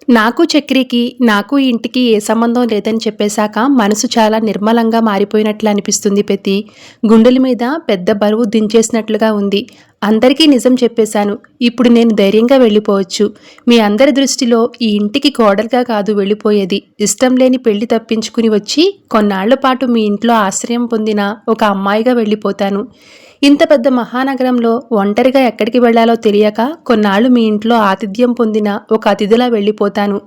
నాకు చక్రికి, నాకు ఈ ఇంటికి ఏ సంబంధం లేదని చెప్పేశాక మనసు చాలా నిర్మలంగా మారిపోయినట్లు అనిపిస్తుంది పెతి. గుండెల మీద పెద్ద బరువు దించేసినట్లుగా ఉంది. అందరికీ నిజం చెప్పేశాను. ఇప్పుడు నేను ధైర్యంగా వెళ్ళిపోవచ్చు. మీ అందరి దృష్టిలో ఈ ఇంటికి కోడలుగా కాదు వెళ్ళిపోయేది. ఇష్టం లేని పెళ్లి తప్పించుకుని వచ్చి కొన్నాళ్ల పాటు మీ ఇంట్లో ఆశ్రయం పొందిన ఒక అమ్మాయిగా వెళ్ళిపోతాను. ఇంత పెద్ద మహానగరంలో ఒంటరిగా ఎక్కడికి వెళ్లాలో తెలియక కొన్నాళ్లు మీ ఇంట్లో ఆతిథ్యం పొందిన ఒక అతిథిలా వెళ్ళిపోతాను.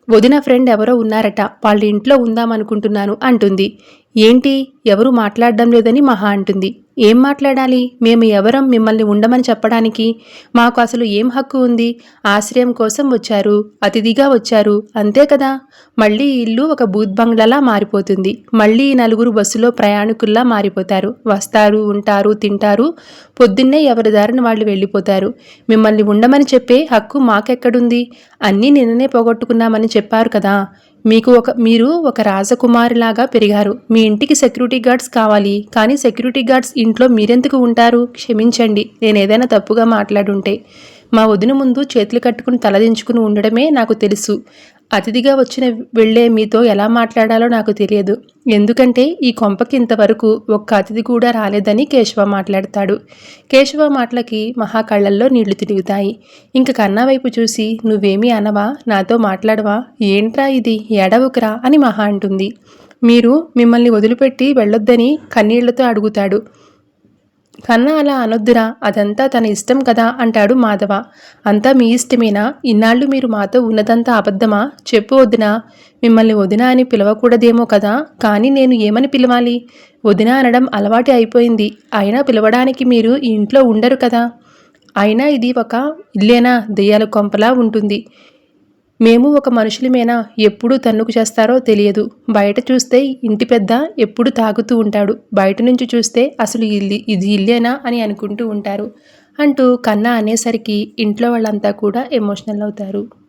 వదిన ఫ్రెండ్ ఎవరో ఉన్నారట, వాళ్ళ ఇంట్లో ఉందామనుకుంటున్నాను అంటుంది. ఏంటి, ఎవరు మాట్లాడడం లేదని మహా అంటుంది. ఏం మాట్లాడాలి? మేము ఎవరం మిమ్మల్ని ఉండమని చెప్పడానికి? మాకు అసలు ఏం హక్కు ఉంది? ఆశ్రయం కోసం వచ్చారు, అతిథిగా వచ్చారు, అంతే కదా. మళ్ళీ ఇల్లు ఒక బూత్ బంగ్లాలా మారిపోతుంది. మళ్ళీ ఈ నలుగురు బస్సులో ప్రయాణికుల్లా మారిపోతారు. వస్తారు, ఉంటారు, తింటారు, పొద్దున్నే ఎవరి దారిని వాళ్ళు వెళ్ళిపోతారు. మిమ్మల్ని ఉండమని చెప్పే హక్కు మాకెక్కడుంది? అన్నీ నిన్ననే పోగొట్టుకున్నామని చెప్పారు కదా. మీరు ఒక రాజకుమారిలాగా పెరిగారు. మీ ఇంటికి సెక్యూరిటీ గార్డ్స్ కావాలి, కానీ సెక్యూరిటీ గార్డ్స్ ఇంట్లో మీరెందుకు ఉంటారు? క్షమించండి, నేనేదైనా తప్పుగా మాట్లాడుంటే. మా వదిన ముందు చేతులు కట్టుకుని తలదించుకుని ఉండడమే నాకు తెలుసు. అతిథిగా వచ్చిన వెళ్ళే మీతో ఎలా మాట్లాడాలో నాకు తెలియదు. ఎందుకంటే ఈ కొంపకి ఇంతవరకు ఒక్క అతిథి కూడా రాలేదని కేశవ మాట్లాడతాడు. కేశవ మాటలకి మహా కళ్ళల్లో నీళ్లు తిరుగుతాయి. ఇంక కన్నా వైపు చూసి, నువ్వేమీ అనవా? నాతో మాట్లాడవా? ఏంట్రా ఇది, ఎడవుకురా అని మహా అంటుంది. మిమ్మల్ని వదిలిపెట్టి వెళ్ళొద్దని కన్నీళ్లతో అడుగుతాడు. కన్నా అలా అనొద్దురా, అదంతా తన ఇష్టం కదా అంటాడు మాధవ. అంతా మీ ఇష్టమేనా? ఇన్నాళ్ళు మీరు మాతో ఉన్నదంతా అబద్ధమా? చెప్పు వదినా. మిమ్మల్ని వదిన అని పిలవకూడదేమో కదా, కానీ నేను ఏమని పిలవాలి? వదిన అనడం అలవాటు అయిపోయింది. అయినా పిలవడానికి మీరు ఈ ఇంట్లో ఉండరు కదా. అయినా ఇది ఒక ఇల్లేనా? దెయ్యాల కొంపలా ఉంటుంది. మేము ఒక మనుషులమేనా? ఎప్పుడు తన్నుకు చేస్తారో తెలియదు. బయట చూస్తే ఇంటి పెద్ద ఎప్పుడు తాగుతూ ఉంటాడు. బయట నుంచి చూస్తే అసలు ఇది ఇల్లేనా అని అనుకుంటూ ఉంటారు అంటూ కన్నా అనేసరికి ఇంట్లో వాళ్ళంతా కూడా ఎమోషనల్ అవుతారు.